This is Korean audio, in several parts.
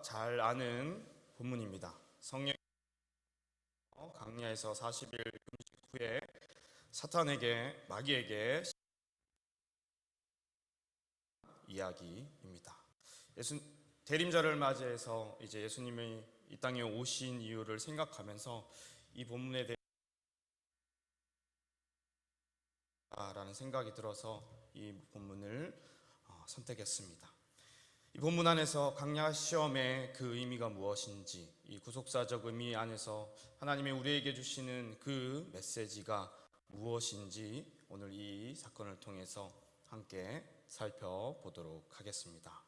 잘 아는 본문입니다. 성령 강야에서 40일 금식 후에 마귀에게 이야기입니다. 예수 대림절을 맞이해서 이제 예수님이 이 땅에 오신 이유를 생각하면서 이 본문에 대해라는 생각이 들어서 이 본문을 선택했습니다. 이 본문 안에서 강야 시험의 그 의미가 무엇인지, 이 구속사적 의미 안에서 하나님이 우리에게 주시는 그 메시지가 무엇인지 오늘 이 사건을 통해서 함께 살펴보도록 하겠습니다.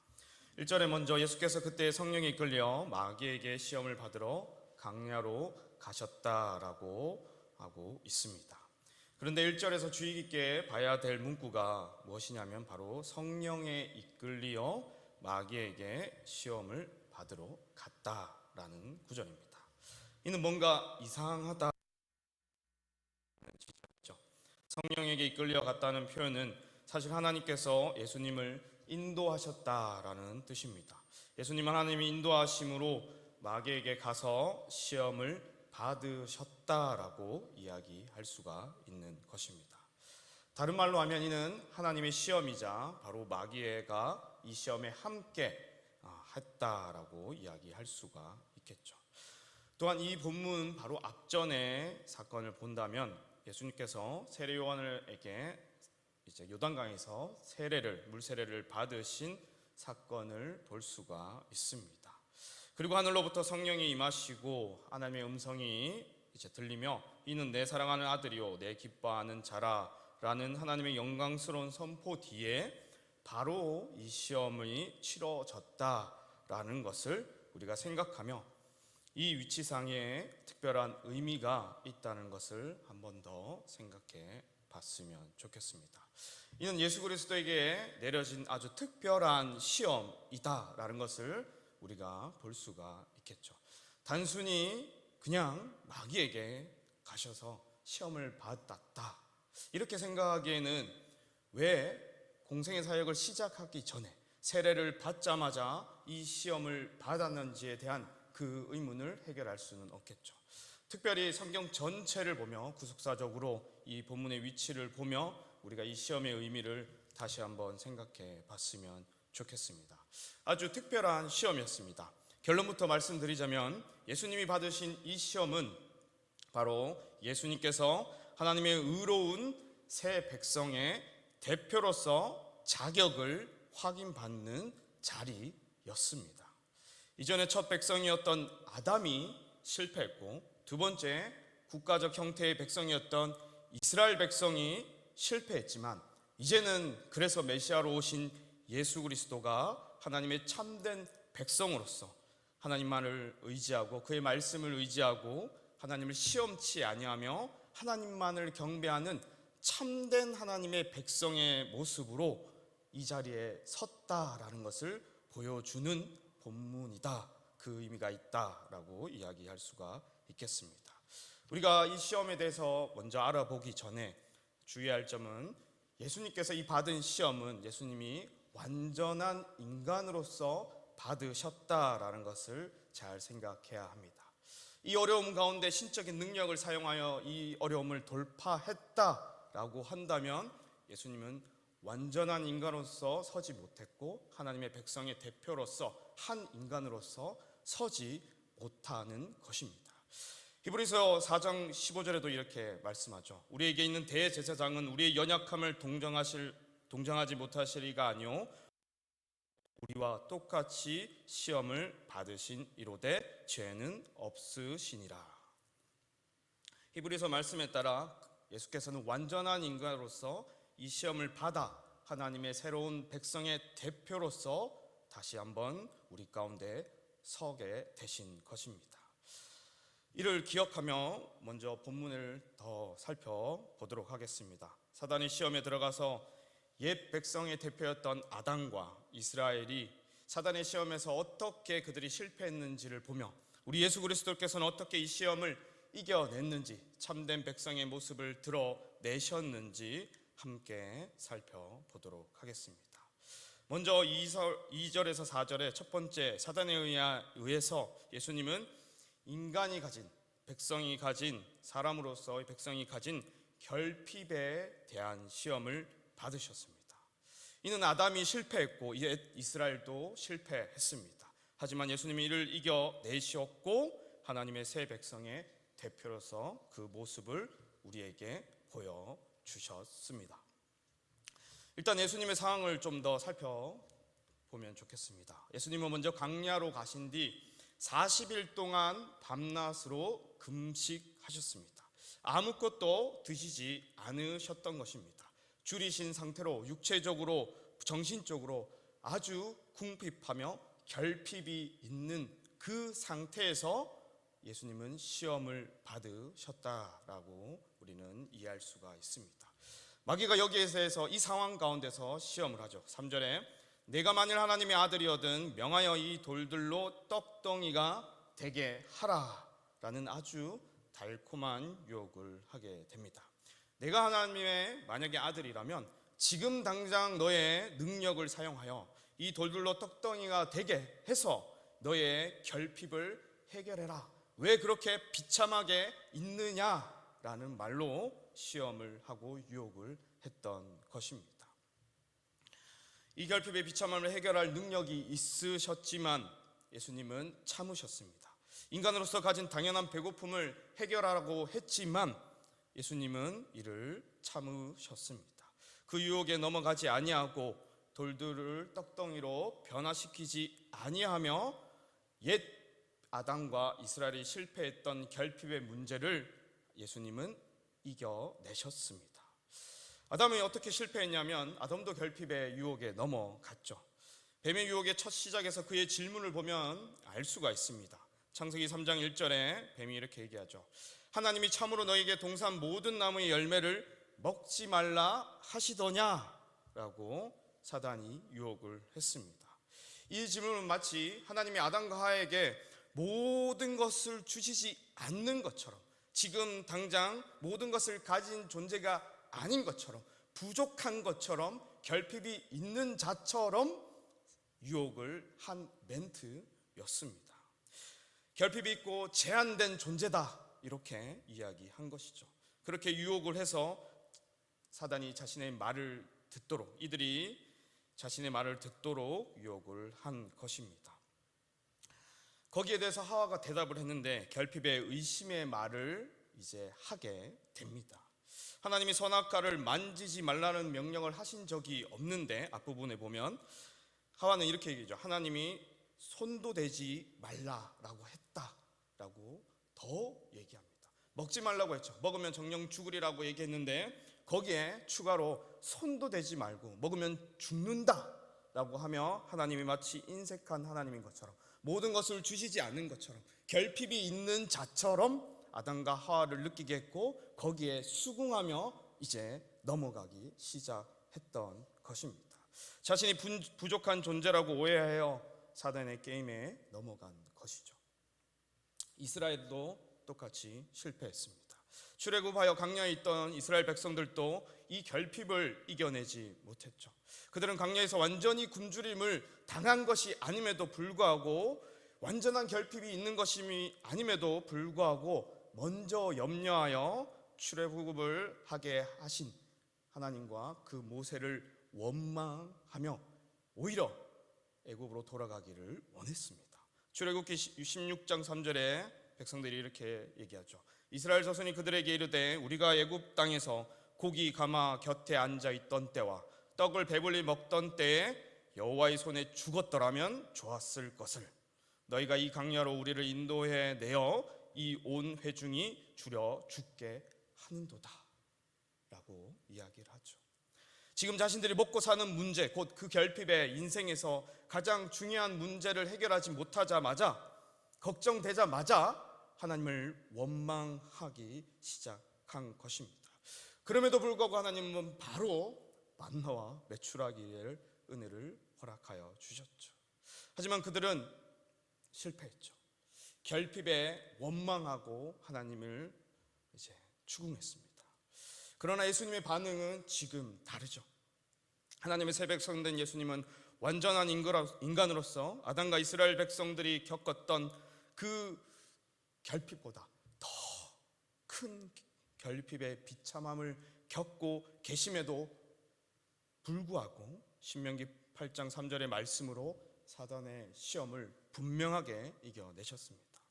1절에 먼저 예수께서 그때 성령에 이끌려 마귀에게 시험을 받으러 강야로 가셨다라고 하고 있습니다. 그런데 1절에서 주의 깊게 봐야 될 문구가 무엇이냐면 바로 성령에 이끌려 마귀에게 시험을 받으러 갔다라는 구절입니다. 이는 뭔가 이상하다. 성령에게 이끌려 갔다는 표현은 사실 하나님께서 예수님을 인도하셨다라는 뜻입니다. 예수님 하나님이 인도하심으로 마귀에게 가서 시험을 받으셨다라고 이야기할 수가 있는 것입니다. 다른 말로 하면 이는 하나님의 시험이자 바로 마귀가 이 시험에 함께 했다라고 이야기할 수가 있겠죠. 또한 이 본문 바로 앞전의 사건을 본다면 예수님께서 세례 요한에게 이제 요단강에서 물 세례를 받으신 사건을 볼 수가 있습니다. 그리고 하늘로부터 성령이 임하시고 하나님의 음성이 이제 들리며 이는 내 사랑하는 아들이요 내 기뻐하는 자라라는 하나님의 영광스러운 선포 뒤에 바로 이 시험이 치러졌다라는 것을 우리가 생각하며 이 위치상에 특별한 의미가 있다는 것을 한 번 더 생각해 봤으면 좋겠습니다. 이는 예수 그리스도에게 내려진 아주 특별한 시험이다라는 것을 우리가 볼 수가 있겠죠. 단순히 그냥 마귀에게 가셔서 시험을 받았다 이렇게 생각하기에는 왜 공생의 사역을 시작하기 전에 세례를 받자마자 이 시험을 받았는지에 대한 그 의문을 해결할 수는 없겠죠. 특별히 성경 전체를 보며 구속사적으로 이 본문의 위치를 보며 우리가 이 시험의 의미를 다시 한번 생각해 봤으면 좋겠습니다. 아주 특별한 시험이었습니다. 결론부터 말씀드리자면 예수님이 받으신 이 시험은 바로 예수님께서 하나님의 의로운 새 백성의 대표로서 자격을 확인받는 자리였습니다. 이전에 첫 백성이었던 아담이 실패했고 두 번째 국가적 형태의 백성이었던 이스라엘 백성이 실패했지만 이제는 그래서 메시아로 오신 예수 그리스도가 하나님의 참된 백성으로서 하나님만을 의지하고 그의 말씀을 의지하고 하나님을 시험치 아니하며 하나님만을 경배하는 참된 하나님의 백성의 모습으로 이 자리에 섰다라는 것을 보여주는 본문이다. 그 의미가 있다라고 이야기할 수가 있겠습니다. 우리가 이 시험에 대해서 먼저 알아보기 전에 주의할 점은 예수님께서 이 받은 시험은 예수님이 완전한 인간으로서 받으셨다라는 것을 잘 생각해야 합니다. 이 어려움 가운데 신적인 능력을 사용하여 이 어려움을 돌파했다라고 한다면 예수님은 완전한 인간으로서 서지 못했고 하나님의 백성의 대표로서 한 인간으로서 서지 못하는 것입니다. 히브리서 4장 15절에도 이렇게 말씀하죠. 우리에게 있는 대제사장은 우리의 연약함을 동정하지 못하시리가 아니요 우리와 똑같이 시험을 받으신 이로되 죄는 없으시니라. 히브리서 말씀에 따라 예수께서는 완전한 인간으로서 이 시험을 받아 하나님의 새로운 백성의 대표로서 다시 한번 우리 가운데 서게 되신 것입니다. 이를 기억하며 먼저 본문을 더 살펴보도록 하겠습니다. 사단이 시험에 들어가서 옛 백성의 대표였던 아담과 이스라엘이 사단의 시험에서 어떻게 그들이 실패했는지를 보며 우리 예수 그리스도께서는 어떻게 이 시험을 이겨냈는지 참된 백성의 모습을 드러내셨는지 함께 살펴보도록 하겠습니다. 먼저 2절에서 4절의 첫 번째 사단에 의해서 예수님은 인간이 가진, 백성이 가진, 사람으로서의 백성이 가진 결핍에 대한 시험을 받으셨습니다. 이는 아담이 실패했고 이스라엘도 실패했습니다. 하지만 예수님이 이를 이겨내셨고 하나님의 새 백성의 대표로서 그 모습을 우리에게 보여주셨습니다. 일단 예수님의 상황을 좀 더 살펴보면 좋겠습니다. 예수님은 먼저 광야로 가신 뒤 40일 동안 밤낮으로 금식하셨습니다. 아무것도 드시지 않으셨던 것입니다. 줄이신 상태로 육체적으로 정신적으로 아주 궁핍하며 결핍이 있는 그 상태에서 예수님은 시험을 받으셨다라고 우리는 이해할 수가 있습니다. 마귀가 여기에서 이 상황 가운데서 시험을 하죠. 3절에 내가 만일 하나님의 아들이거든 명하여 이 돌들로 떡덩이가 되게 하라 라는 아주 달콤한 유혹을 하게 됩니다. 내가 하나님의 만약에 아들이라면 지금 당장 너의 능력을 사용하여 이 돌들로 떡덩이가 되게 해서 너의 결핍을 해결해라. 왜 그렇게 비참하게 있느냐라는 말로 시험을 하고 유혹을 했던 것입니다. 이 결핍의 비참함을 해결할 능력이 있으셨지만 예수님은 참으셨습니다. 인간으로서 가진 당연한 배고픔을 해결하라고 했지만 예수님은 이를 참으셨습니다. 그 유혹에 넘어가지 아니하고 돌들을 떡덩이로 변화시키지 아니하며 옛 아담과 이스라엘이 실패했던 결핍의 문제를 예수님은 이겨내셨습니다. 아담이 어떻게 실패했냐면 아담도 결핍의 유혹에 넘어갔죠. 뱀의 유혹의 첫 시작에서 그의 질문을 보면 알 수가 있습니다. 창세기 3장 1절에 뱀이 이렇게 얘기하죠. 하나님이 참으로 너에게 동산 모든 나무의 열매를 먹지 말라 하시더냐라고 사단이 유혹을 했습니다. 이 질문은 마치 하나님이 아담과 하와에게 모든 것을 주시지 않는 것처럼, 지금 당장 모든 것을 가진 존재가 아닌 것처럼, 부족한 것처럼, 결핍이 있는 자처럼 유혹을 한 멘트였습니다. 결핍이 있고 제한된 존재다 이렇게 이야기한 것이죠. 그렇게 유혹을 해서 사단이 자신의 말을 듣도록, 이들이 자신의 말을 듣도록 유혹을 한 것입니다. 거기에 대해서 하와가 대답을 했는데 결핍의 의심의 말을 이제 하게 됩니다. 하나님이 선악과를 만지지 말라는 명령을 하신 적이 없는데 앞부분에 보면 하와는 이렇게 얘기하죠. 하나님이 손도 대지 말라라고 했다라고 더 얘기합니다. 먹지 말라고 했죠. 먹으면 정령 죽으리라고 얘기했는데 거기에 추가로 손도 대지 말고 먹으면 죽는다라고 하며 하나님이 마치 인색한 하나님인 것처럼, 모든 것을 주시지 않는 것처럼, 결핍이 있는 자처럼 아담과 하와를 느끼게 했고 거기에 수긍하며 이제 넘어가기 시작했던 것입니다. 자신이 부족한 존재라고 오해하여 사단의 게임에 넘어간 것이죠. 이스라엘도 똑같이 실패했습니다. 출애굽하여 광야에 있던 이스라엘 백성들도 이 결핍을 이겨내지 못했죠. 그들은 광야에서 완전히 굶주림을 당한 것이 아님에도 불구하고, 완전한 결핍이 있는 것이 아님에도 불구하고 먼저 염려하여 출애굽을 하게 하신 하나님과 그 모세를 원망하며 오히려 애굽으로 돌아가기를 원했습니다. 출애굽기 16장 3절에 백성들이 이렇게 얘기하죠. 이스라엘 자손이 그들에게 이르되 우리가 애굽 땅에서 고기 가마 곁에 앉아 있던 때와 떡을 배불리 먹던 때에 여호와의 손에 죽었더라면 좋았을 것을, 너희가 이 강야로 우리를 인도해 내어 이 온 회중이 줄여 죽게 하는도다 라고 이야기를 하죠. 지금 자신들이 먹고 사는 문제, 곧 그 결핍의 인생에서 가장 중요한 문제를 해결하지 못하자마자, 걱정되자마자 하나님을 원망하기 시작한 것입니다. 그럼에도 불구하고 하나님은 바로 만나와 메추라기의 은혜를 허락하여 주셨죠. 하지만 그들은 실패했죠. 결핍에 원망하고 하나님을 이제 추궁했습니다. 그러나 예수님의 반응은 지금 다르죠. 하나님의 새 백성된 예수님은 완전한 인간으로서 아담과 이스라엘 백성들이 겪었던 그 결핍보다 더 큰 결핍의 비참함을 겪고 계심에도 불구하고 신명기 8장 3절의 말씀으로 사단의 시험을 분명하게 이겨내셨습니다.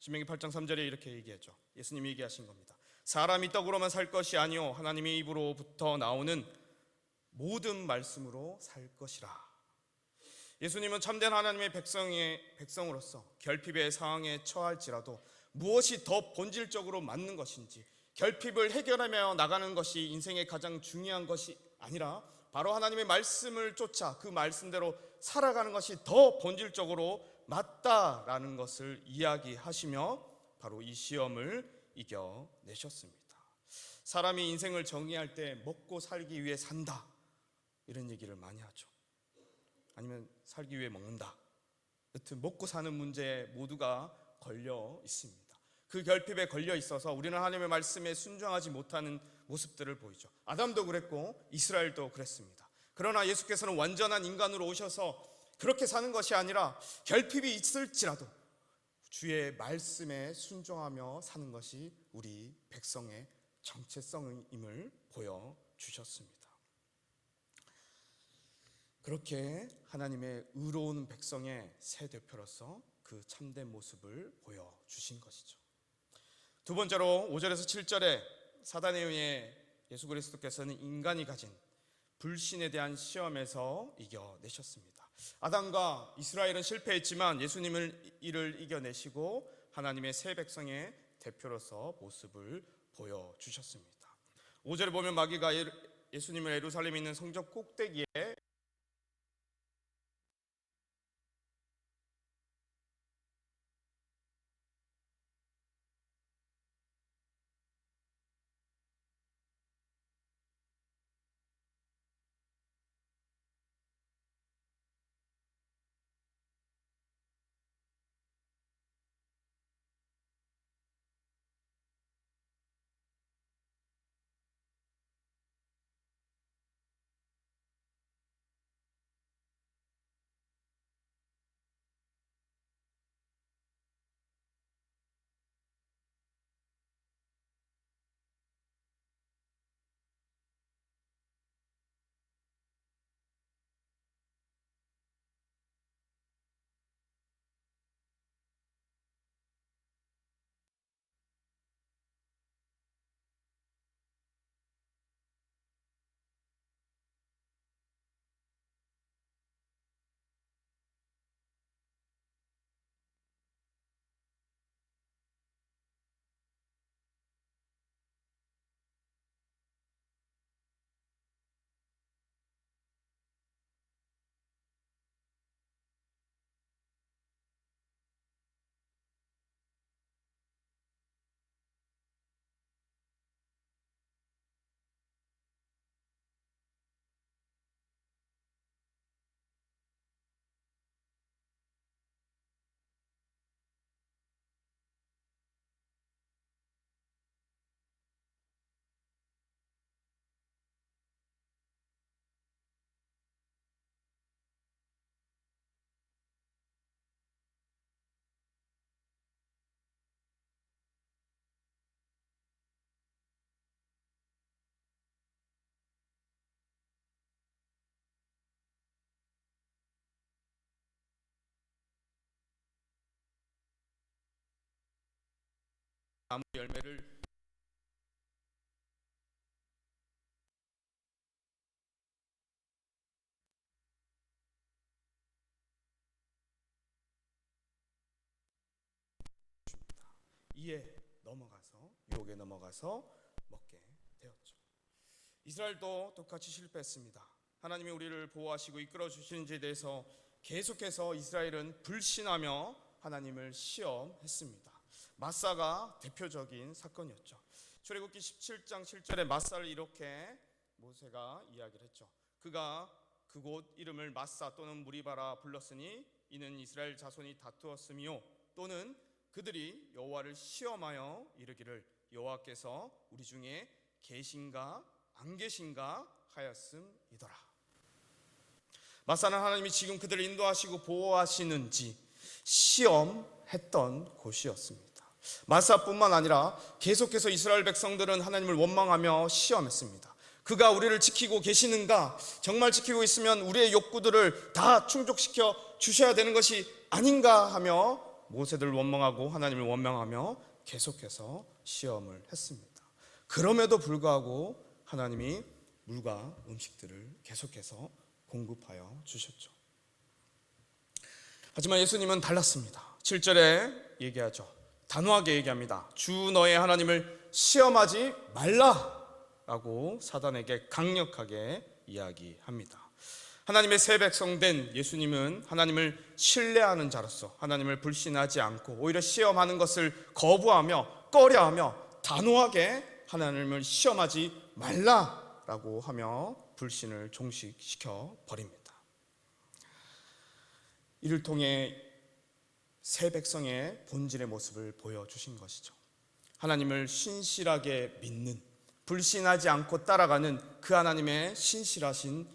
신명기 8장 3절에 이렇게 얘기하죠. 예수님이 얘기하신 겁니다. 사람이 떡으로만 살 것이 아니요 하나님의 입으로부터 나오는 모든 말씀으로 살 것이라. 예수님은 참된 하나님의 백성으로서 결핍의 상황에 처할지라도 무엇이 더 본질적으로 맞는 것인지, 결핍을 해결하며 나가는 것이 인생의 가장 중요한 것이 아니라 바로 하나님의 말씀을 쫓아 그 말씀대로 살아가는 것이 더 본질적으로 맞다라는 것을 이야기하시며 바로 이 시험을 이겨내셨습니다. 사람이 인생을 정의할 때 먹고 살기 위해 산다 이런 얘기를 많이 하죠. 아니면 살기 위해 먹는다. 여튼 먹고 사는 문제에 모두가 걸려 있습니다. 그 결핍에 걸려 있어서 우리는 하나님의 말씀에 순종하지 못하는 모습들을 보이죠. 아담도 그랬고 이스라엘도 그랬습니다. 그러나 예수께서는 완전한 인간으로 오셔서 그렇게 사는 것이 아니라 결핍이 있을지라도 주의 말씀에 순종하며 사는 것이 우리 백성의 정체성임을 보여주셨습니다. 그렇게 하나님의 의로운 백성의 새 대표로서 그 참된 모습을 보여주신 것이죠. 두 번째로 5절에서 7절에 사단에 의해 예수 그리스도께서는 인간이 가진 불신에 대한 시험에서 이겨내셨습니다. 아담과 이스라엘은 실패했지만 예수님은 이를 이겨내시고 하나님의 새 백성의 대표로서 모습을 보여주셨습니다. 5절에 보면 마귀가 예수님을 예루살렘에 있는 성전 꼭대기에 나무 열매를 이에 넘어가서 유혹에 넘어가서 먹게 되었죠. 이스라엘도 똑같이 실패했습니다. 하나님이 우리를 보호하시고 이끌어 주시는지에 대해서 계속해서 이스라엘은 불신하며 하나님을 시험했습니다. 마사가 대표적인 사건이었죠. 출애굽기 17장 7절에 마사를 이렇게 모세가 이야기를 했죠. 그가 그곳 이름을 마사 또는 무리바라 불렀으니 이는 이스라엘 자손이 다투었으며 또는 그들이 여호와를 시험하여 이르기를 여호와께서 우리 중에 계신가 안 계신가 하였음이더라. 마사는 하나님이 지금 그들을 인도하시고 보호하시는지 시험했던 곳이었습니다. 마사뿐만 아니라 계속해서 이스라엘 백성들은 하나님을 원망하며 시험했습니다. 그가 우리를 지키고 계시는가? 정말 지키고 있으면 우리의 욕구들을 다 충족시켜 주셔야 되는 것이 아닌가 하며 모세를 원망하고 하나님을 원망하며 계속해서 시험을 했습니다. 그럼에도 불구하고 하나님이 물과 음식들을 계속해서 공급하여 주셨죠. 하지만 예수님은 달랐습니다. 7절에 얘기하죠. 단호하게 얘기합니다. 주 너의 하나님을 시험하지 말라라고 사단에게 강력하게 이야기합니다. 하나님의 새 백성 된 예수님은 하나님을 신뢰하는 자로서 하나님을 불신하지 않고 오히려 시험하는 것을 거부하며 꺼려하며 단호하게 하나님을 시험하지 말라라고 하며 불신을 종식시켜 버립니다. 이를 통해 새 백성의 본질의 모습을 보여주신 것이죠. 하나님을 신실하게 믿는, 불신하지 않고 따라가는 그 하나님의 신실하신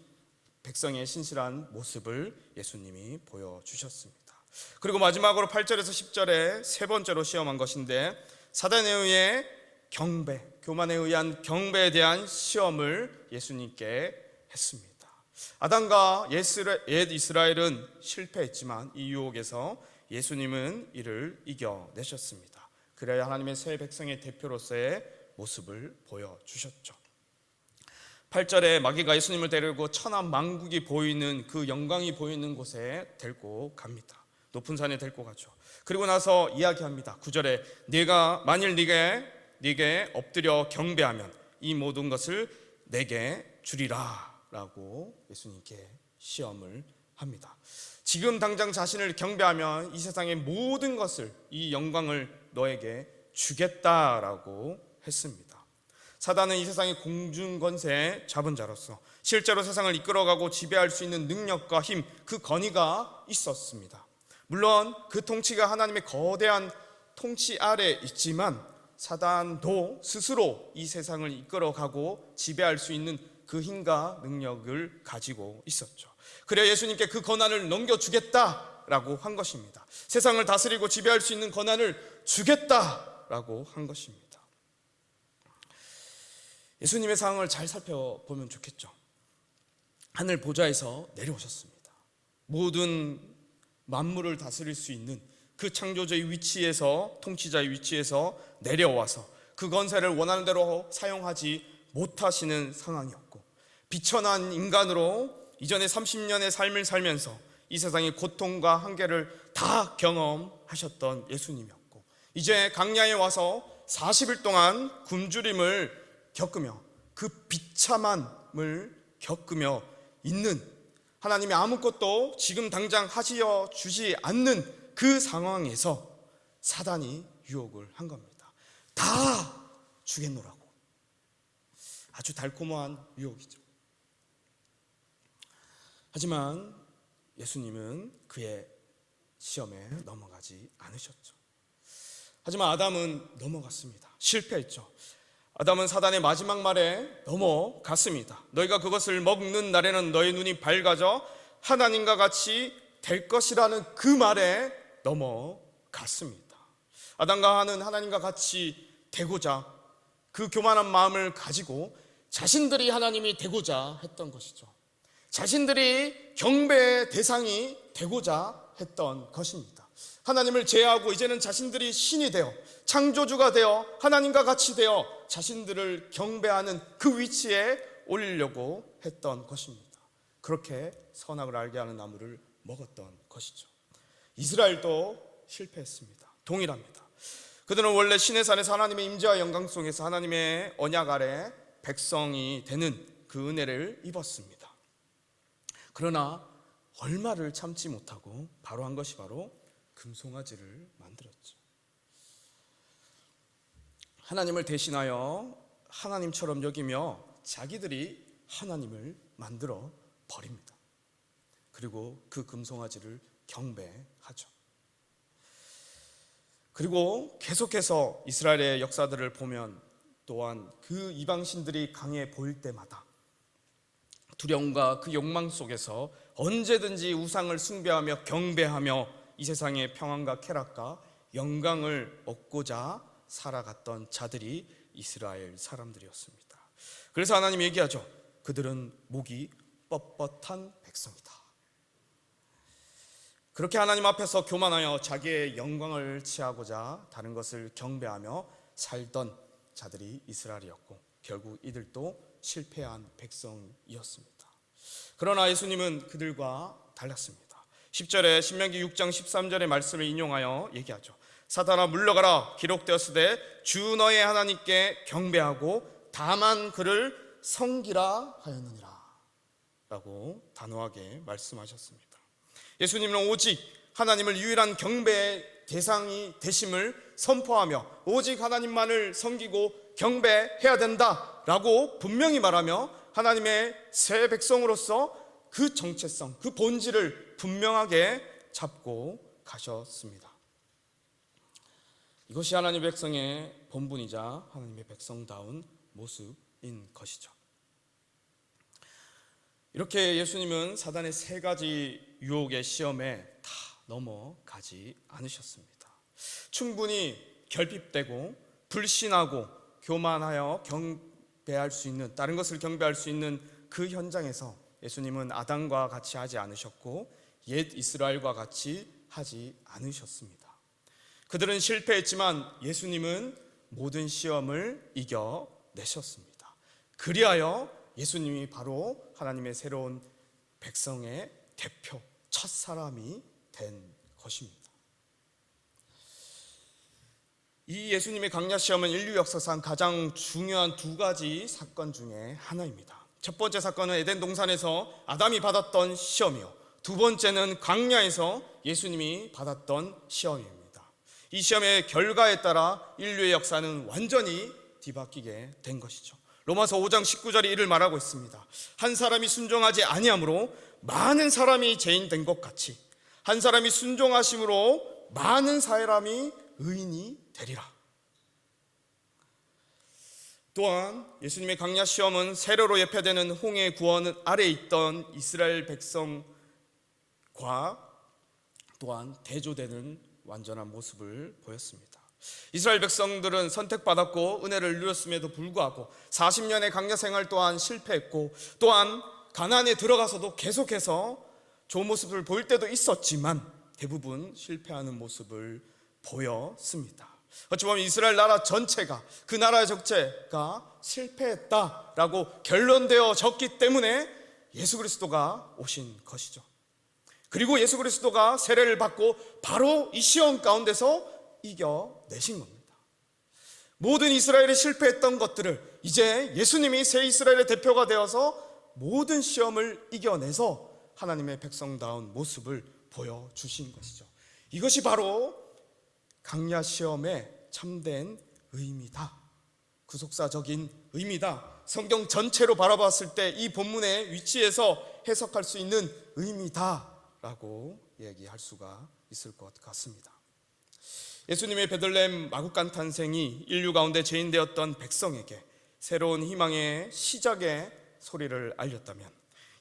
백성의 신실한 모습을 예수님이 보여주셨습니다. 그리고 마지막으로 8절에서 10절에 세 번째로 시험한 것인데 사단에 의해 경배, 교만에 의한 경배에 대한 시험을 예수님께 했습니다. 아담과 옛 이스라엘은 실패했지만 이 유혹에서 예수님은 이를 이겨내셨습니다. 그래야 하나님의 새 백성의 대표로서의 모습을 보여주셨죠. 8절에 마귀가 예수님을 데리고 천하 만국이 보이는 그 영광이 보이는 곳에 데리고 갑니다. 높은 산에 데리고 가죠. 그리고 나서 이야기합니다. 9절에 네가 만일 네게 엎드려 경배하면 이 모든 것을 내게 주리라 라고 예수님께 시험을 합니다. 지금 당장 자신을 경배하면 이 세상의 모든 것을, 이 영광을 너에게 주겠다라고 했습니다. 사단은 이 세상의 공중권세에 잡은 자로서 실제로 세상을 이끌어가고 지배할 수 있는 능력과 힘, 그 권위가 있었습니다. 물론 그 통치가 하나님의 거대한 통치 아래 있지만 사단도 스스로 이 세상을 이끌어가고 지배할 수 있는 그 힘과 능력을 가지고 있었죠. 그래야 예수님께 그 권한을 넘겨주겠다라고 한 것입니다. 세상을 다스리고 지배할 수 있는 권한을 주겠다라고 한 것입니다. 예수님의 상황을 잘 살펴보면 좋겠죠. 하늘 보좌에서 내려오셨습니다. 모든 만물을 다스릴 수 있는 그 창조주의 위치에서, 통치자의 위치에서 내려와서 그 권세를 원하는 대로 사용하지 못하시는 상황이었고, 비천한 인간으로 이전에 30년의 삶을 살면서 이 세상의 고통과 한계를 다 경험하셨던 예수님이었고, 이제 강야에 와서 40일 동안 굶주림을 겪으며 그 비참함을 겪으며 있는, 하나님이 아무것도 지금 당장 하시어 주지 않는 그 상황에서 사단이 유혹을 한 겁니다. 다 주겠노라고. 아주 달콤한 유혹이죠. 하지만 예수님은 그의 시험에 넘어가지 않으셨죠. 하지만 아담은 넘어갔습니다. 실패했죠. 아담은 사단의 마지막 말에 넘어갔습니다. 너희가 그것을 먹는 날에는 너희 눈이 밝아져 하나님과 같이 될 것이라는 그 말에 넘어갔습니다. 아담과 하와는 하나님과 같이 되고자 그 교만한 마음을 가지고 자신들이 하나님이 되고자 했던 것이죠. 자신들이 경배의 대상이 되고자 했던 것입니다. 하나님을 제외하고 이제는 자신들이 신이 되어 창조주가 되어 하나님과 같이 되어 자신들을 경배하는 그 위치에 올리려고 했던 것입니다. 그렇게 선악을 알게 하는 나무를 먹었던 것이죠. 이스라엘도 실패했습니다. 동일합니다. 그들은 원래 신의 산에서 하나님의 임재와 영광 속에서 하나님의 언약 아래 백성이 되는 그 은혜를 입었습니다. 그러나 얼마를 참지 못하고 바로 한 것이 바로 금송아지를 만들었죠. 하나님을 대신하여 하나님처럼 여기며 자기들이 하나님을 만들어 버립니다. 그리고 그 금송아지를 경배하죠. 그리고 계속해서 이스라엘의 역사들을 보면 또한 그 이방신들이 강해 보일 때마다 두려움과 그 욕망 속에서 언제든지 우상을 숭배하며 경배하며 이 세상의 평안과 쾌락과 영광을 얻고자 살아갔던 자들이 이스라엘 사람들이었습니다. 그래서 하나님이 얘기하죠. 그들은 목이 뻣뻣한 백성이다. 그렇게 하나님 앞에서 교만하여 자기의 영광을 취하고자 다른 것을 경배하며 살던 자들이 이스라엘이었고, 결국 이들도 실패한 백성이었습니다. 그러나 예수님은 그들과 달랐습니다. 10절에 신명기 6장 13절의 말씀을 인용하여 얘기하죠. 사탄아 물러가라, 기록되었으되 주 너의 하나님께 경배하고 다만 그를 섬기라 하였느니라 라고 단호하게 말씀하셨습니다. 예수님은 오직 하나님을 유일한 경배의 대상이 되심을 선포하며 오직 하나님만을 섬기고 경배해야 된다라고 분명히 말하며 하나님의 새 백성으로서 그 정체성, 그 본질을 분명하게 잡고 가셨습니다. 이것이 하나님의 백성의 본분이자 하나님의 백성다운 모습인 것이죠. 이렇게 예수님은 사단의 세 가지 유혹의 시험에 다 넘어가지 않으셨습니다. 충분히 결핍되고 불신하고 교만하여 경배할 수 있는, 다른 것을 경배할 수 있는 그 현장에서 예수님은 아담과 같이 하지 않으셨고 옛 이스라엘과 같이 하지 않으셨습니다. 그들은 실패했지만 예수님은 모든 시험을 이겨내셨습니다. 그리하여 예수님이 바로 하나님의 새로운 백성의 대표, 첫 사람이 된 것입니다. 이 예수님의 강야 시험은 인류 역사상 가장 중요한 두 가지 사건 중에 하나입니다. 첫 번째 사건은 에덴 동산에서 아담이 받았던 시험이요, 두 번째는 광야에서 예수님이 받았던 시험입니다. 이 시험의 결과에 따라 인류의 역사는 완전히 뒤바뀌게 된 것이죠. 로마서 5장 19절이 이를 말하고 있습니다. 한 사람이 순종하지 아니함으로 많은 사람이 죄인 된 것 같이 한 사람이 순종하심으로 많은 사람이 의인이 되리라. 또한 예수님의 강야 시험은 세례로 예표되는 홍해 구원 아래에 있던 이스라엘 백성과 또한 대조되는 완전한 모습을 보였습니다. 이스라엘 백성들은 선택받았고 은혜를 누렸음에도 불구하고 40년의 강야 생활 또한 실패했고, 또한 가나안에 들어가서도 계속해서 좋은 모습을 보일 때도 있었지만 대부분 실패하는 모습을 보였습니다. 어찌 보면 이스라엘 나라 전체가, 그 나라의 적체가 실패했다라고 결론되어졌기 때문에 예수 그리스도가 오신 것이죠. 그리고 예수 그리스도가 세례를 받고 바로 이 시험 가운데서 이겨내신 겁니다. 모든 이스라엘이 실패했던 것들을 이제 예수님이 새 이스라엘의 대표가 되어서 모든 시험을 이겨내서 하나님의 백성다운 모습을 보여주신 것이죠. 이것이 바로 강야 시험의 참된 의미다, 구속사적인 의미다, 성경 전체로 바라봤을 때 이 본문의 위치에서 해석할 수 있는 의미다라고 얘기할 수가 있을 것 같습니다. 예수님의 베들레헴 마구간 탄생이 인류 가운데 죄인되었던 백성에게 새로운 희망의 시작의 소리를 알렸다면,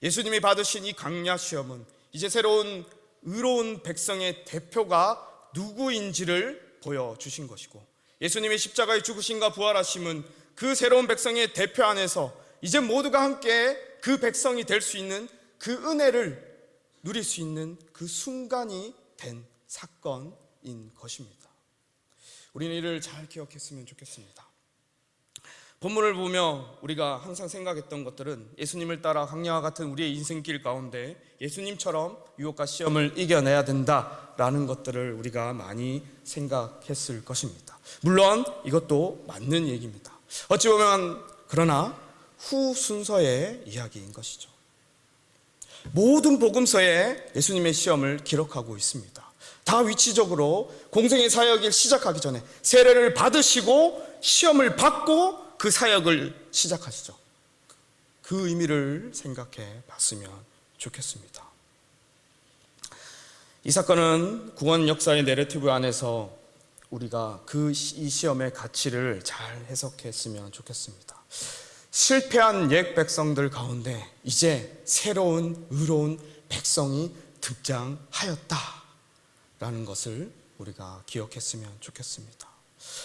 예수님이 받으신 이 강야 시험은 이제 새로운 의로운 백성의 대표가 누구인지를 보여주신 것이고, 예수님의 십자가의 죽으심과 부활하심은 그 새로운 백성의 대표 안에서 이제 모두가 함께 그 백성이 될 수 있는 그 은혜를 누릴 수 있는 그 순간이 된 사건인 것입니다. 우리는 이를 잘 기억했으면 좋겠습니다. 본문을 보며 우리가 항상 생각했던 것들은 예수님을 따라 강야와 같은 우리의 인생길 가운데 예수님처럼 유혹과 시험을 이겨내야 된다라는 것들을 우리가 많이 생각했을 것입니다. 물론 이것도 맞는 얘기입니다. 어찌 보면 그러나 후 순서의 이야기인 것이죠. 모든 복음서에 예수님의 시험을 기록하고 있습니다. 다 위치적으로 공생의 사역을 시작하기 전에 세례를 받으시고 시험을 받고 그 사역을 시작하시죠. 그 의미를 생각해 봤으면 좋겠습니다. 이 사건은 구원 역사의 내러티브 안에서 우리가 이 시험의 가치를 잘 해석했으면 좋겠습니다. 실패한 옛 백성들 가운데 이제 새로운 의로운 백성이 등장하였다라는 것을 우리가 기억했으면 좋겠습니다.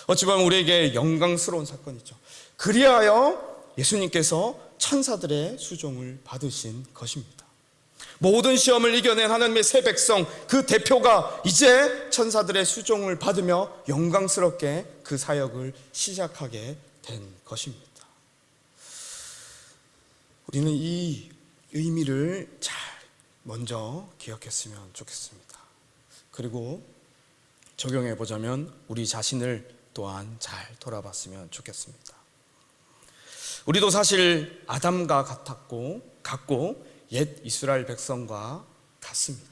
어찌 보면 우리에게 영광스러운 사건이죠. 그리하여 예수님께서 천사들의 수종을 받으신 것입니다. 모든 시험을 이겨낸 하나님의 새 백성, 그 대표가 이제 천사들의 수종을 받으며 영광스럽게 그 사역을 시작하게 된 것입니다. 우리는 이 의미를 잘 먼저 기억했으면 좋겠습니다. 그리고 적용해 보자면 우리 자신을 또한 잘 돌아봤으면 좋겠습니다. 우리도 사실 아담과 같고 옛 이스라엘 백성과 같습니다.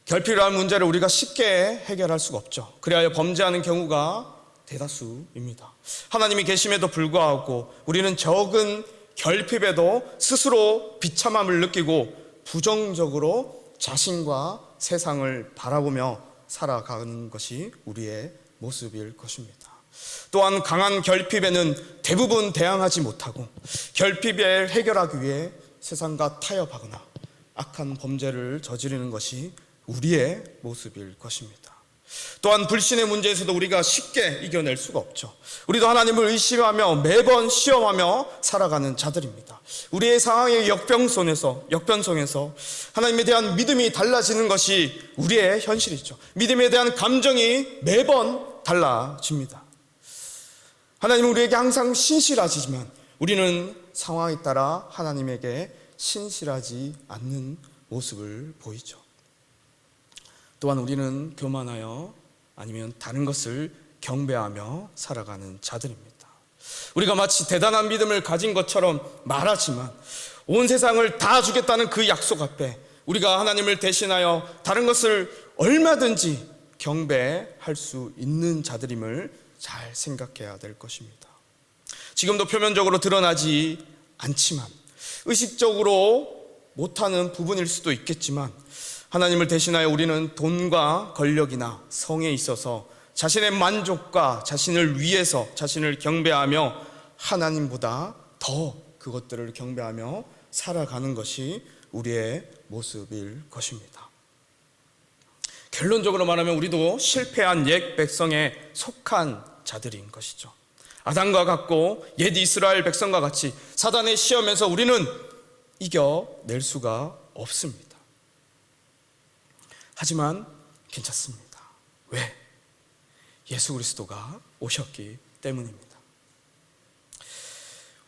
결핍이라는 문제를 우리가 쉽게 해결할 수가 없죠. 그리하여 범죄하는 경우가 대다수입니다. 하나님이 계심에도 불구하고 우리는 적은 결핍에도 스스로 비참함을 느끼고 부정적으로 자신과 세상을 바라보며 살아가는 것이 우리의 모습일 것입니다. 또한 강한 결핍에는 대부분 대항하지 못하고 결핍을 해결하기 위해 세상과 타협하거나 악한 범죄를 저지르는 것이 우리의 모습일 것입니다. 또한 불신의 문제에서도 우리가 쉽게 이겨낼 수가 없죠. 우리도 하나님을 의심하며 매번 시험하며 살아가는 자들입니다. 우리의 상황의 역변성에서 하나님에 대한 믿음이 달라지는 것이 우리의 현실이죠. 믿음에 대한 감정이 매번 달라집니다. 하나님은 우리에게 항상 신실하시지만 우리는 상황에 따라 하나님에게 신실하지 않는 모습을 보이죠. 또한 우리는 교만하여 아니면 다른 것을 경배하며 살아가는 자들입니다. 우리가 마치 대단한 믿음을 가진 것처럼 말하지만 온 세상을 다 주겠다는 그 약속 앞에 우리가 하나님을 대신하여 다른 것을 얼마든지 경배할 수 있는 자들임을 잘 생각해야 될 것입니다. 지금도 표면적으로 드러나지 않지만 의식적으로 못하는 부분일 수도 있겠지만 하나님을 대신하여 우리는 돈과 권력이나 성에 있어서 자신의 만족과 자신을 위해서 자신을 경배하며 하나님보다 더 그것들을 경배하며 살아가는 것이 우리의 모습일 것입니다. 결론적으로 말하면 우리도 실패한 옛 백성에 속한 자들인 것이죠. 아담과 같고 옛 이스라엘 백성과 같이 사단의 시험에서 우리는 이겨낼 수가 없습니다. 하지만 괜찮습니다. 왜? 예수 그리스도가 오셨기 때문입니다.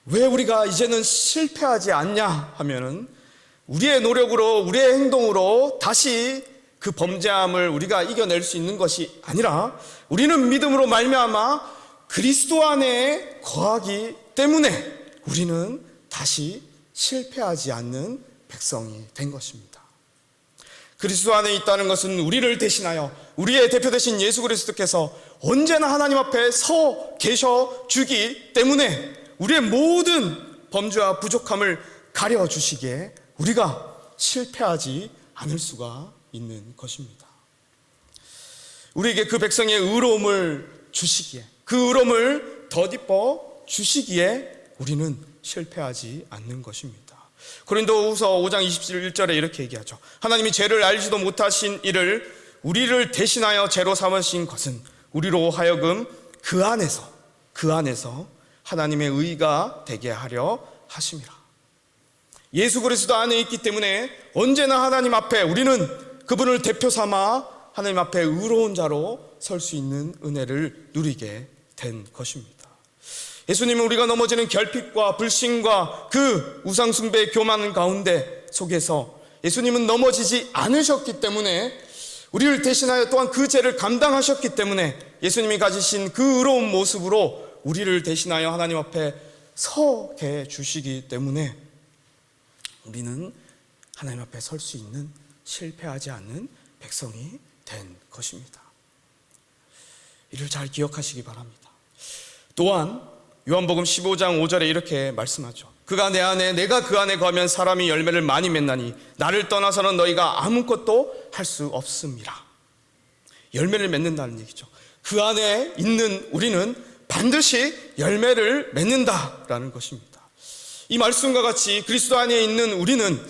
왜 우리가 이제는 실패하지 않냐 하면은 우리의 노력으로 우리의 행동으로 다시 그 범죄함을 우리가 이겨낼 수 있는 것이 아니라 우리는 믿음으로 말미암아 그리스도 안에 거하기 때문에 우리는 다시 실패하지 않는 백성이 된 것입니다. 그리스도 안에 있다는 것은 우리를 대신하여 우리의 대표 되신 예수 그리스도께서 언제나 하나님 앞에 서 계셔 주기 때문에 우리의 모든 범죄와 부족함을 가려주시기에 우리가 실패하지 않을 수가 있는 것입니다. 우리에게 그 백성의 의로움을 주시기에 그 의로움을 덧입어 주시기에 우리는 실패하지 않는 것입니다. 고린도후서 5장 21절에 이렇게 얘기하죠. 하나님이 죄를 알지도 못하신 이를 우리를 대신하여 죄로 삼으신 것은 우리로 하여금 그 안에서 하나님의 의가 되게 하려 하심이라. 예수 그리스도 안에 있기 때문에 언제나 하나님 앞에 우리는 그분을 대표 삼아 하나님 앞에 의로운 자로 설 수 있는 은혜를 누리게 된 것입니다. 예수님은 우리가 넘어지는 결핍과 불신과 그 우상숭배의 교만 가운데 속에서 예수님은 넘어지지 않으셨기 때문에 우리를 대신하여 또한 그 죄를 감당하셨기 때문에 예수님이 가지신 그 의로운 모습으로 우리를 대신하여 하나님 앞에 서게 주시기 때문에 우리는 하나님 앞에 설 수 있는 실패하지 않는 백성이 된 것입니다. 이를 잘 기억하시기 바랍니다. 또한 요한복음 15장 5절에 이렇게 말씀하죠. 그가 내 안에 내가 그 안에 거하면 사람이 열매를 많이 맺나니 나를 떠나서는 너희가 아무것도 할 수 없음이라. 열매를 맺는다는 얘기죠. 그 안에 있는 우리는 반드시 열매를 맺는다라는 것입니다. 이 말씀과 같이 그리스도 안에 있는 우리는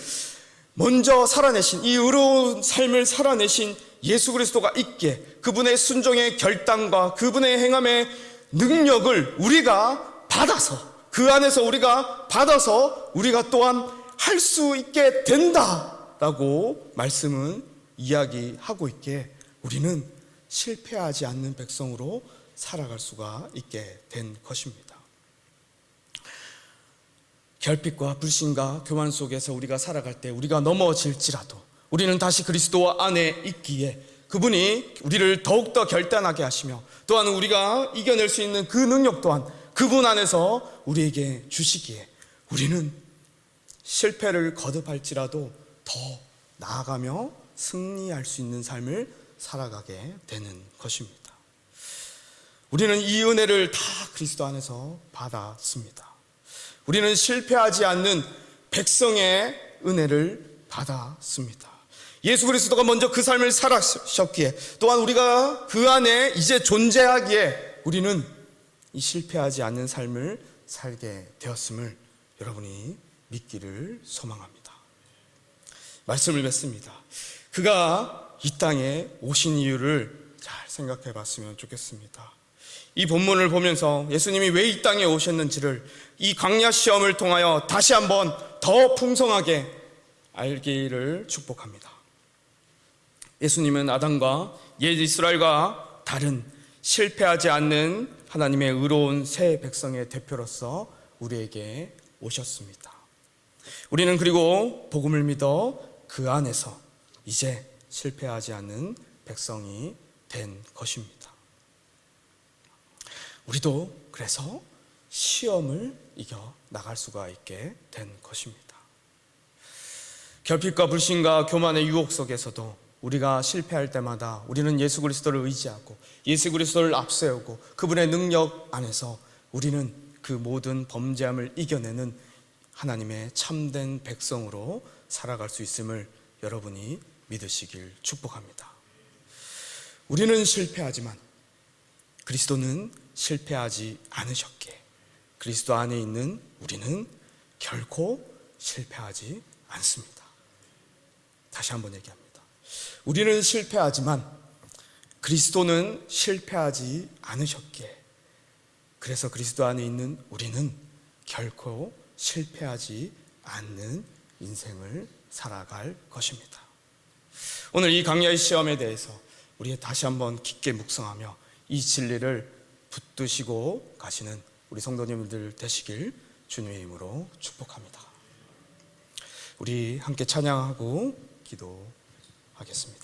먼저 살아내신, 이 의로운 삶을 살아내신 예수 그리스도가 있기에 그분의 순종의 결단과 그분의 행함의 능력을 우리가 받아서, 그 안에서 우리가 받아서 우리가 또한 할 수 있게 된다라고 말씀은 이야기하고 있기에 우리는 실패하지 않는 백성으로 살아갈 수가 있게 된 것입니다. 결핍과 불신과 교만 속에서 우리가 살아갈 때 우리가 넘어질지라도 우리는 다시 그리스도 안에 있기에 그분이 우리를 더욱더 결단하게 하시며 또한 우리가 이겨낼 수 있는 그 능력 또한 그분 안에서 우리에게 주시기에 우리는 실패를 거듭할지라도 더 나아가며 승리할 수 있는 삶을 살아가게 되는 것입니다. 우리는 이 은혜를 다 그리스도 안에서 받았습니다. 우리는 실패하지 않는 백성의 은혜를 받았습니다. 예수 그리스도가 먼저 그 삶을 살아셨기에 또한 우리가 그 안에 이제 존재하기에 우리는 이 실패하지 않는 삶을 살게 되었음을 여러분이 믿기를 소망합니다. 말씀을 맺습니다. 그가 이 땅에 오신 이유를 잘 생각해 봤으면 좋겠습니다. 이 본문을 보면서 예수님이 왜 이 땅에 오셨는지를 이 광야 시험을 통하여 다시 한번 더 풍성하게 알기를 축복합니다. 예수님은 아담과 옛 이스라엘과 다른 실패하지 않는 하나님의 의로운 새 백성의 대표로서 우리에게 오셨습니다. 우리는 그리고 복음을 믿어 그 안에서 이제 실패하지 않는 백성이 된 것입니다. 우리도 그래서 시험을 이겨 나갈 수가 있게 된 것입니다. 결핍과 불신과 교만의 유혹 속에서도 우리가 실패할 때마다 우리는 예수 그리스도를 의지하고 예수 그리스도를 앞세우고 그분의 능력 안에서 우리는 그 모든 범죄함을 이겨내는 하나님의 참된 백성으로 살아갈 수 있음을 여러분이 믿으시길 축복합니다. 우리는 실패하지만 그리스도는 실패하지 않으셨기에 그리스도 안에 있는 우리는 결코 실패하지 않습니다. 다시 한번 얘기합니다. 우리는 실패하지만 그리스도는 실패하지 않으셨기에 그래서 그리스도 안에 있는 우리는 결코 실패하지 않는 인생을 살아갈 것입니다. 오늘 이 강야의 시험에 대해서 우리 다시 한번 깊게 묵상하며 이 진리를 붙드시고 가시는 우리 성도님들 되시길 주님의 이름으로 축복합니다. 우리 함께 찬양하고 기도하겠습니다.